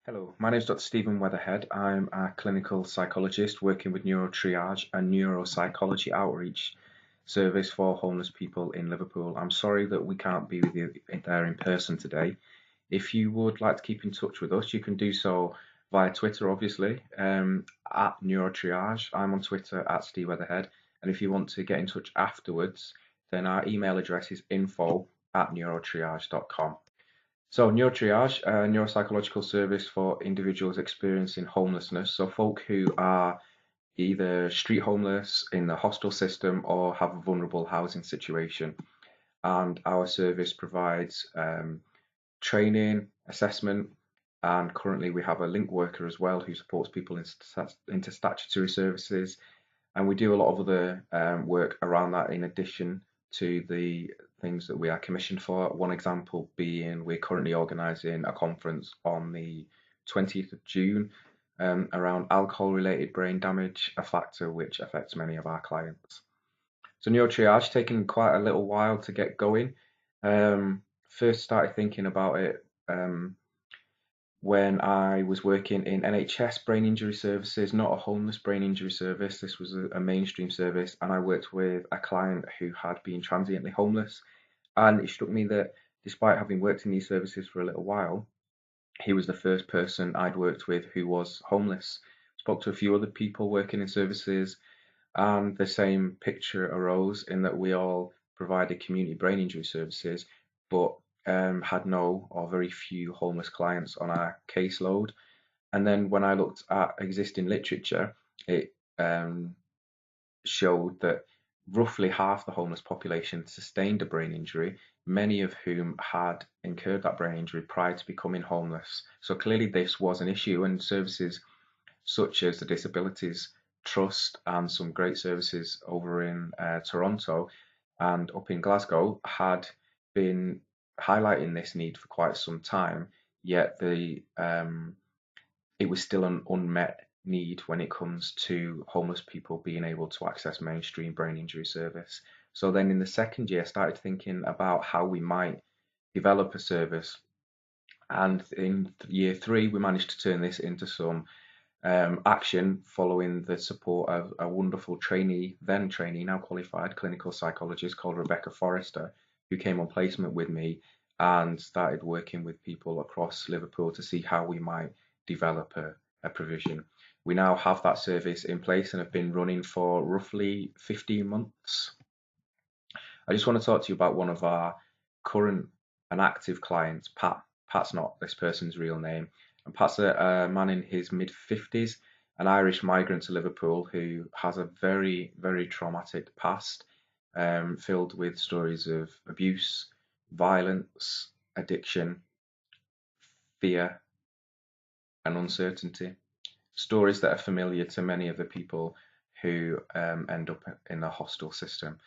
Hello, my name is Dr. Stephen Weatherhead. I'm a clinical psychologist working with neurotriage and neuropsychology outreach service for homeless people in Liverpool. I'm sorry that we can't be with you there in person today. If you would like to keep in touch with us, you can do so via Twitter, obviously, at neurotriage. I'm on Twitter at Steve Weatherhead. And if you want to get in touch afterwards, then our email address is info@neurotriage.com. So neurotriage, a neuropsychological service for individuals experiencing homelessness. So folk who are either street homeless in the hostel system or have a vulnerable housing situation. And our service provides training, assessment, and currently we have a link worker as well who supports people into statutory services, and we do a lot of other work around that in addition to the things that we are commissioned for. One example being we're currently organising a conference on the 20th of June around alcohol-related brain damage, a factor which affects many of our clients. So neurotriage taken quite a little while to get going. First started thinking about it when I was working in NHS brain injury services, not a homeless brain injury service. This was a mainstream service, and I worked with a client who had been transiently homeless. And it struck me that despite having worked in these services for a little while, he was the first person I'd worked with who was homeless. Spoke to a few other people working in services, and the same picture arose in that we all provided community brain injury services, but had no or very few homeless clients on our caseload. And then when I looked at existing literature, it showed that roughly half the homeless population sustained a brain injury, many of whom had incurred that brain injury prior to becoming homeless. So clearly, this was an issue, and services such as the Disabilities Trust and some great services over in Toronto and up in Glasgow had been highlighting this need for quite some time, yet it was still an unmet need when it comes to homeless people being able to access mainstream brain injury service. So then in the second year, I started thinking about how we might develop a service. And in year three, we managed to turn this into some action following the support of a wonderful then trainee, now qualified clinical psychologist called Rebecca Forrester, who came on placement with me and started working with people across Liverpool to see how we might develop a provision. We now have that service in place and have been running for roughly 15 months. I just want to talk to you about one of our current and active clients, Pat. Pat's not this person's real name. And Pat's a man in his mid 50s, an Irish migrant to Liverpool who has a very, very traumatic past, filled with stories of abuse, violence, addiction, fear, and uncertainty. Stories that are familiar to many of the people who end up in the hostel system.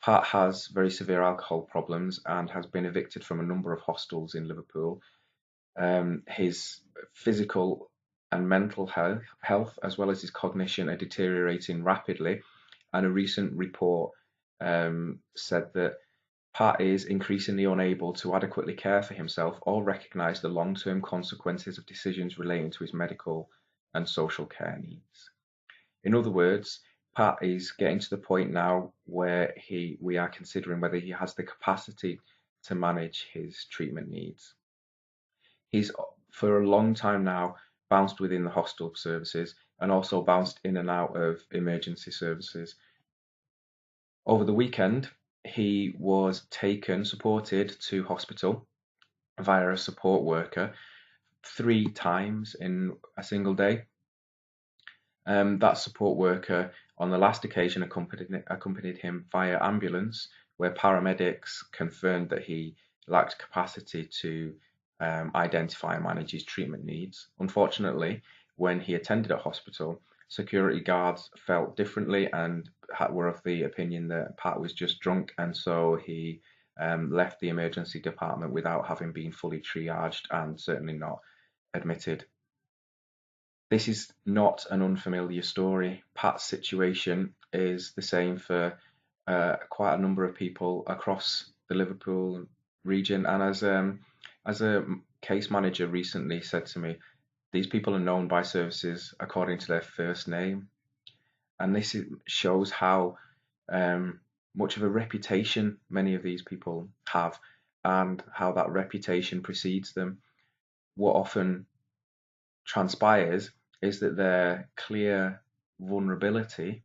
Pat has very severe alcohol problems and has been evicted from a number of hostels in Liverpool. His physical and mental health, as well as his cognition, are deteriorating rapidly. And a recent report said that Pat is increasingly unable to adequately care for himself or recognise the long-term consequences of decisions relating to his medical and social care needs. In other words, Pat is getting to the point now where we are considering whether he has the capacity to manage his treatment needs. He's for a long time now bounced within the hostel services and also bounced in and out of emergency services. Over the weekend, he was supported to hospital via a support worker 3 times in a single day. That support worker on the last occasion accompanied him via ambulance, where paramedics confirmed that he lacked capacity to identify and manage his treatment needs. Unfortunately, when he attended a hospital, security guards felt differently and were of the opinion that Pat was just drunk, and so he left the emergency department without having been fully triaged and certainly not admitted. This is not an unfamiliar story. Pat's situation is the same for quite a number of people across the Liverpool region. And as a case manager recently said to me, These people are known by services according to their first name, and shows how much of a reputation many of these people have, and how that reputation precedes them. What often transpires is that their clear vulnerability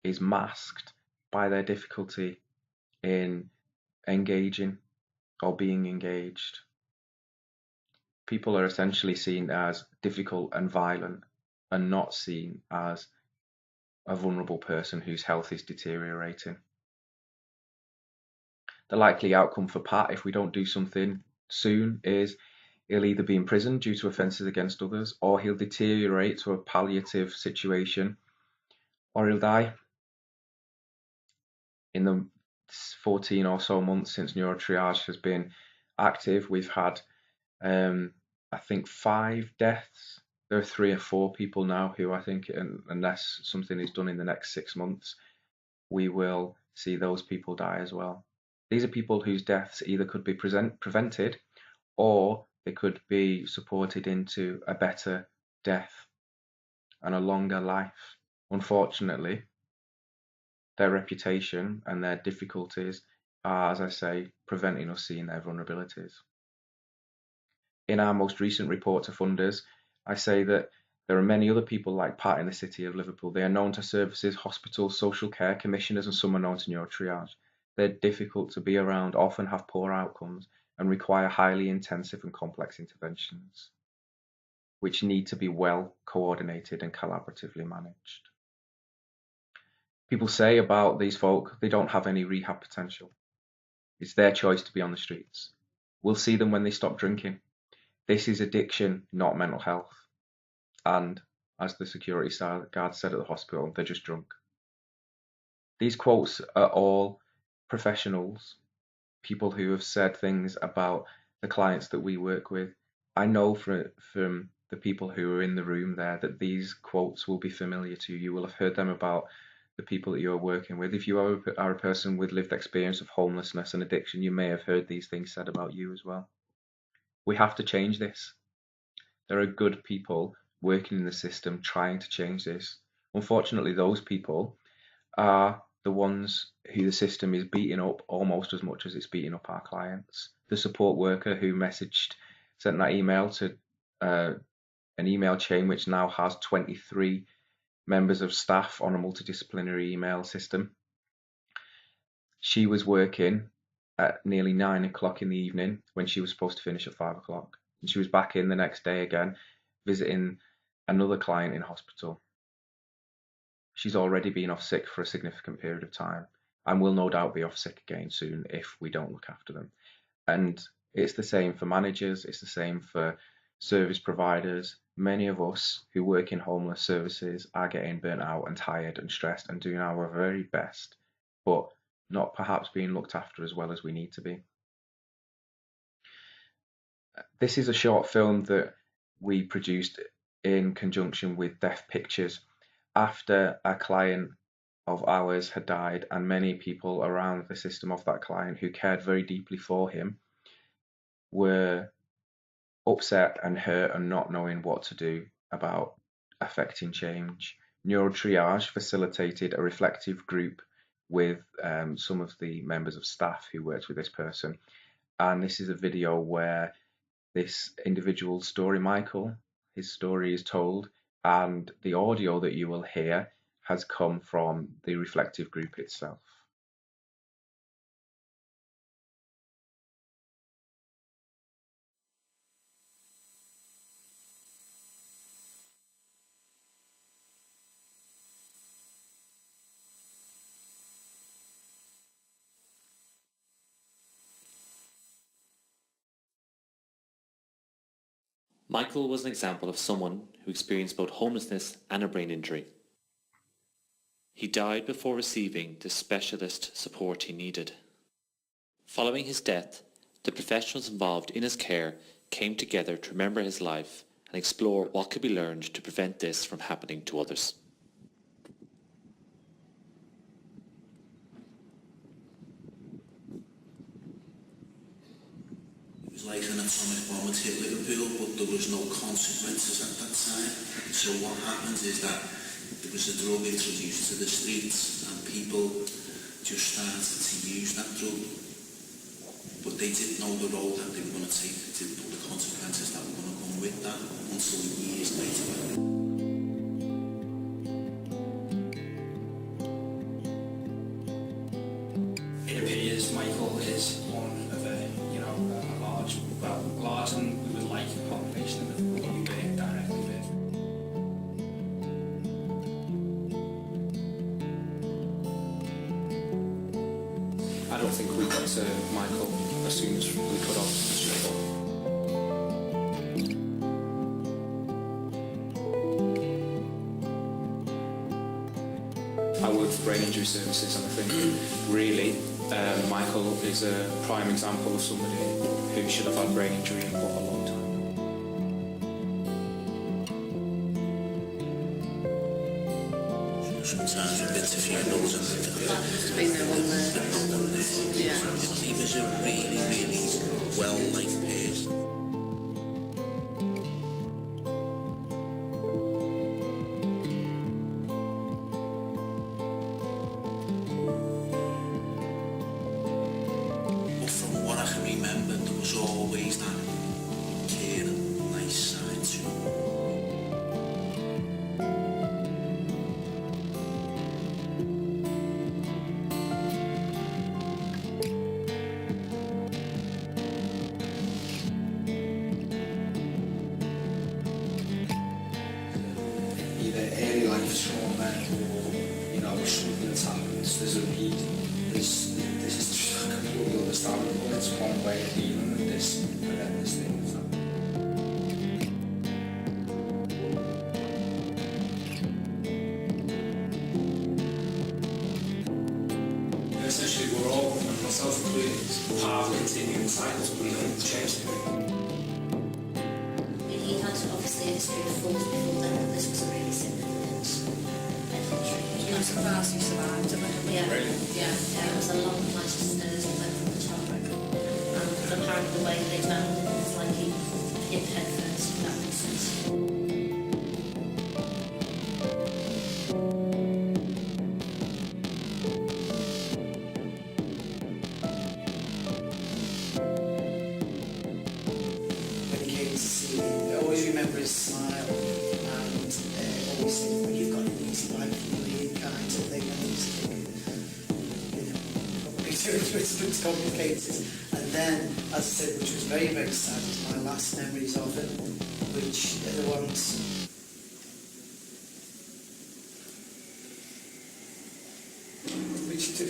is masked by their difficulty in engaging or being engaged. People are essentially seen as difficult and violent, and not seen as a vulnerable person whose health is deteriorating. The likely outcome for Pat, if we don't do something soon, is he'll either be in prison due to offences against others, or he'll deteriorate to a palliative situation, or he'll die. In the 14 or so months since neurotriage has been active, we've had, I think, 5 deaths. There are 3 or 4 people now who I think, unless something is done in the next 6 months, we will see those people die as well. These are people whose deaths either could be prevented, or they could be supported into a better death and a longer life. Unfortunately, their reputation and their difficulties are, as I say, preventing us seeing their vulnerabilities. In our most recent report to funders, I say that there are many other people like Pat in the city of Liverpool. They are known to services, hospitals, social care commissioners, and some are known to neurotriage. They're difficult to be around, often have poor outcomes, and require highly intensive and complex interventions, which need to be well coordinated and collaboratively managed. People say about these folk, they don't have any rehab potential. It's their choice to be on the streets. We'll see them when they stop drinking. This is addiction, not mental health. And as the security guard said at the hospital, they're just drunk. These quotes are all professionals, people who have said things about the clients that we work with. I know from the people who are in the room there that these quotes will be familiar to you. You will have heard them about the people that you are working with. If you are a person with lived experience of homelessness and addiction, you may have heard these things said about you as well. We have to change this. There are good people working in the system trying to change this. Unfortunately, those people are the ones who the system is beating up almost as much as it's beating up our clients. The support worker who sent that email to an email chain which now has 23 members of staff on a multidisciplinary email system. She was working at nearly 9 o'clock in the evening when she was supposed to finish at 5 o'clock. And she was back in the next day again, visiting another client in hospital. She's already been off sick for a significant period of time, and will no doubt be off sick again soon if we don't look after them. And it's the same for managers, it's the same for service providers. Many of us who work in homeless services are getting burnt out and tired and stressed and doing our very best, but not perhaps being looked after as well as we need to be. This is a short film that we produced in conjunction with Deaf Pictures after a client of ours had died, and many people around the system of that client who cared very deeply for him were upset and hurt and not knowing what to do about affecting change. Neurotriage facilitated a reflective group with some of the members of staff who worked with this person, and this is a video where this individual's story, Michael, his story is told, and the audio that you will hear has come from the reflective group itself. Michael was an example of someone who experienced both homelessness and a brain injury. He died before receiving the specialist support he needed. Following his death, the professionals involved in his care came together to remember his life and explore what could be learned to prevent this from happening to others. It was like an atomic bomb had hit Liverpool, but there was no consequences at that time. So what happens is that there was a drug introduced to the streets and people just started to use that drug, but they didn't know the role that they were going to take, they didn't know the consequences that were going to come with that until years later. It appears Michael is one of a large and we would like population of people who we work directly with. I don't think we got to Michael as soon as we cut off straight up. I work for brain injury services, and I think really Michael is a prime example of somebody who should have had brain injury for a long time. Sometimes a bit of funerals and There's been no one there. Yeah. he was a really, really well-liked person. But from what I can remember, there was always that caring, nice side to him. Either early life trauma or something that's happened. There's a need. This is completely understandable. It's one way of dealing with this horrendous thing. Essentially, we're all, myself included, part of a continuing cycle, so we don't change anything. He had obviously a history of falls before then, but this was a really significant head injury. I'm surprised you survived it. Yeah, Really? yeah, it was a long flight of stairs and went from the top rope. And apparently the way they found him was like he hit head first, if that makes sense. When he came to see me, I always remember his smile and always said, well, you've got an easy life, kind of thing. And he's thinking, it's complicated. And then, as I said, which was very, very sad, is my last memories of him, which are the ones. Which do.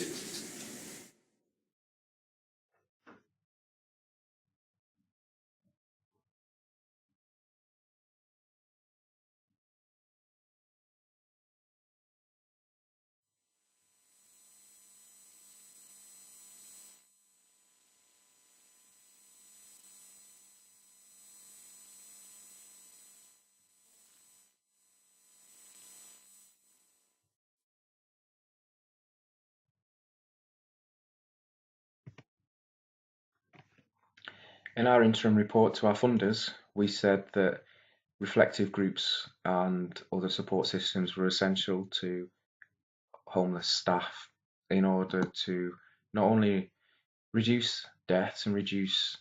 In our interim report to our funders, we said that reflective groups and other support systems were essential to homeless staff in order to not only reduce deaths and reduce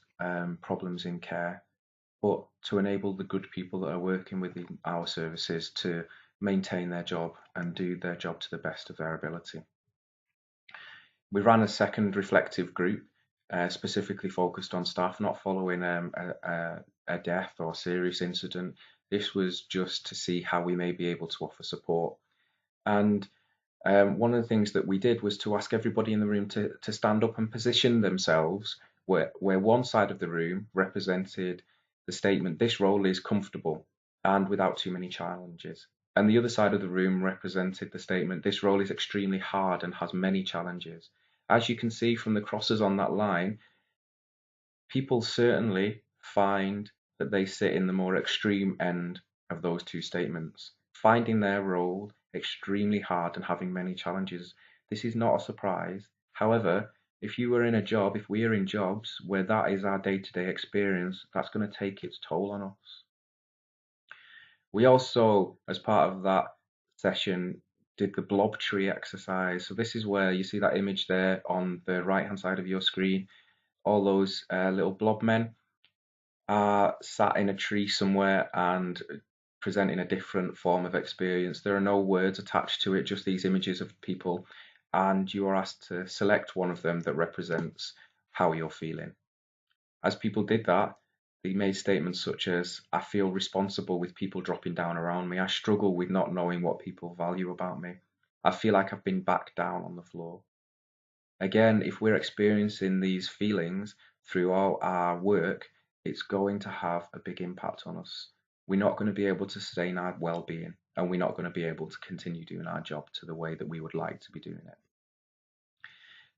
problems in care, but to enable the good people that are working within our services to maintain their job and do their job to the best of their ability. We ran a second reflective group specifically focused on staff not following a death or serious incident. This was just to see how we may be able to offer support. And one of the things that we did was to ask everybody in the room to stand up and position themselves where one side of the room represented the statement, this role is comfortable and without too many challenges. And the other side of the room represented the statement, this role is extremely hard and has many challenges. As you can see from the crosses on that line, people certainly find that they sit in the more extreme end of those two statements, finding their role extremely hard and having many challenges. This is not a surprise. However, If you were in a job, if we are in jobs where that is our day-to-day experience, that's going to take its toll on us. We also, as part of that session, did the blob tree exercise. So this is where you see that image there on the right-hand side of your screen. All those little blob men are sat in a tree somewhere and presenting a different form of experience. There are no words attached to it, just these images of people, and you are asked to select one of them that represents how you're feeling. As people did that, they made statements such as, I feel responsible with people dropping down around me. I struggle with not knowing what people value about me. I feel like I've been backed down on the floor. Again, if we're experiencing these feelings throughout our work, it's going to have a big impact on us. We're not going to be able to sustain our well-being, and we're not going to be able to continue doing our job to the way that we would like to be doing it.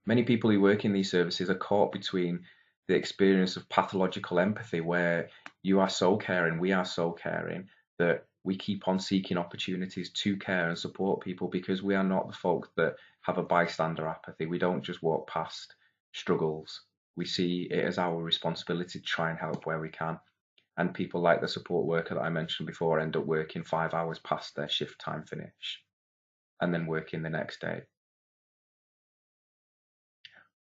Many people who work in these services are caught between the experience of pathological empathy, where you are so caring, we are so caring, that we keep on seeking opportunities to care and support people because we are not the folk that have a bystander apathy. We don't just walk past struggles. We see it as our responsibility to try and help where we can. And people like the support worker that I mentioned before end up working 5 hours past their shift time finish and then working the next day.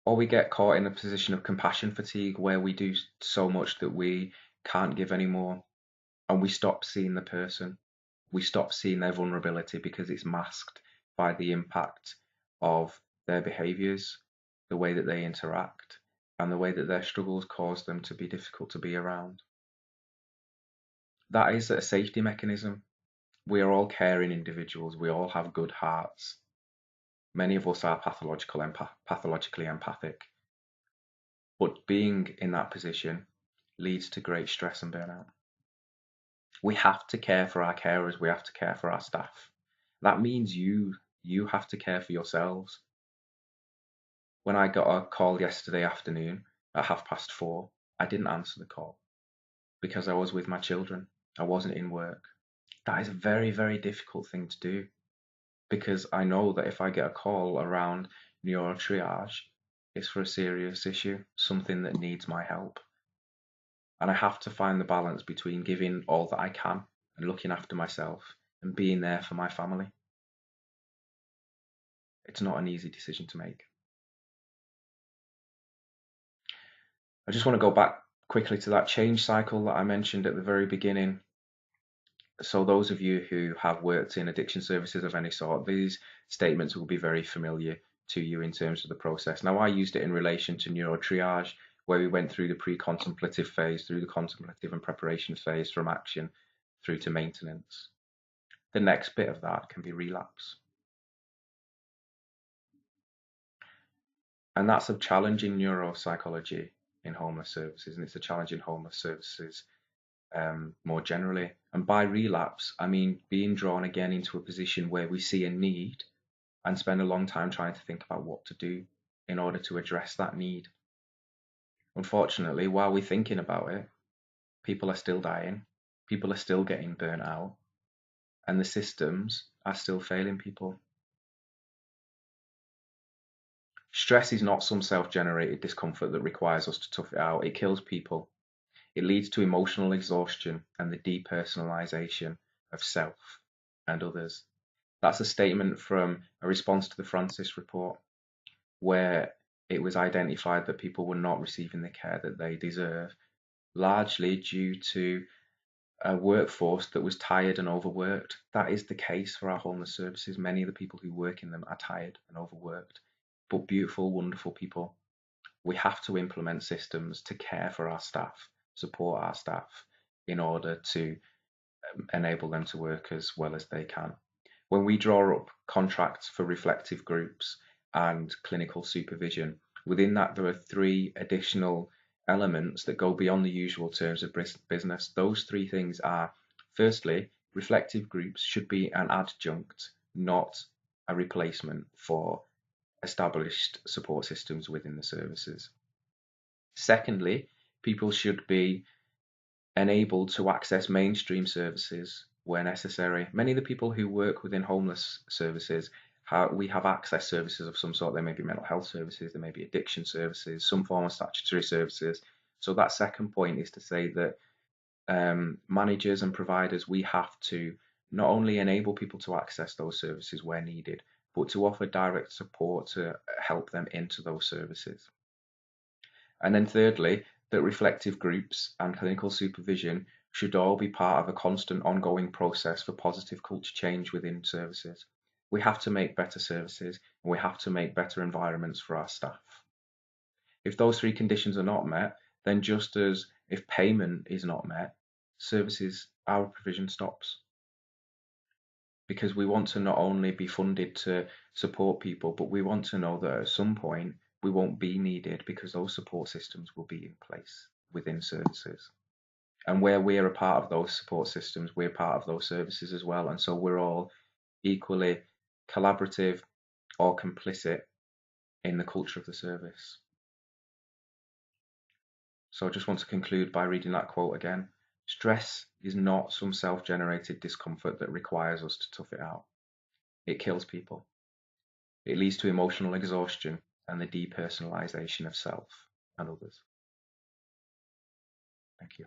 Or we get caught in a position of compassion fatigue where we do so much that we can't give anymore, and we stop seeing the person. We stop seeing their vulnerability because it's masked by the impact of their behaviours, the way that they interact, and the way that their struggles cause them to be difficult to be around. That is a safety mechanism. We are all caring individuals. We all have good hearts. Many of us are pathologically empathic. But being in that position leads to great stress and burnout. We have to care for our carers. We have to care for our staff. That means you have to care for yourselves. When I got a call yesterday afternoon at 4:30, I didn't answer the call because I was with my children. I wasn't in work. That is a very, very difficult thing to do because I know that if I get a call around neuro triage, it's for a serious issue, something that needs my help. And I have to find the balance between giving all that I can and looking after myself and being there for my family. It's not an easy decision to make. I just want to go back quickly to that change cycle that I mentioned at the very beginning. So those of you who have worked in addiction services of any sort, these statements will be very familiar to you in terms of the process. Now, I used it in relation to neuro triage, where we went through the pre-contemplative phase, through the contemplative and preparation phase, from action through to maintenance. The next bit of that can be relapse. And that's a challenge in neuropsychology in homeless services, and it's a challenge in homeless services more generally. And by relapse, I mean being drawn again into a position where we see a need and spend a long time trying to think about what to do in order to address that need. Unfortunately, while we're thinking about it, people are still dying, people are still getting burnt out, and the systems are still failing people. Stress is not some self-generated discomfort that requires us to tough it out. It kills people. It leads to emotional exhaustion and the de-personalisation of self and others. That's a statement from a response to the Francis report, where it was identified that people were not receiving the care that they deserve, largely due to a workforce that was tired and overworked. That is the case for our homeless services. Many of the people who work in them are tired and overworked, but beautiful, wonderful people. We have to implement systems to care for our staff, support our staff, in order to enable them to work as well as they can. When we draw up contracts for reflective groups and clinical supervision, within that there are 3 additional elements that go beyond the usual terms of business. Those 3 things are, firstly, reflective groups should be an adjunct, not a replacement for established support systems within the services. Secondly, people should be enabled to access mainstream services where necessary. Many of the people who work within homeless services how we have access services of some sort. There may be mental health services, there may be addiction services, some form of statutory services. So that second point is to say that managers and providers, we have to not only enable people to access those services where needed, but to offer direct support to help them into those services. And then thirdly, that reflective groups and clinical supervision should all be part of a constant ongoing process for positive culture change within services. We have to make better services and we have to make better environments for our staff. If those three conditions are not met, then just as if payment is not met, services, our provision stops. Because we want to not only be funded to support people, but we want to know that at some point we won't be needed because those support systems will be in place within services. And where we're a part of those support systems, we're part of those services as well. And so we're all equally collaborative or complicit in the culture of the service. So I just want to conclude by reading that quote again. Stress is not some self-generated discomfort that requires us to tough it out. It kills people. It leads to emotional exhaustion and the depersonalisation of self and others. Thank you.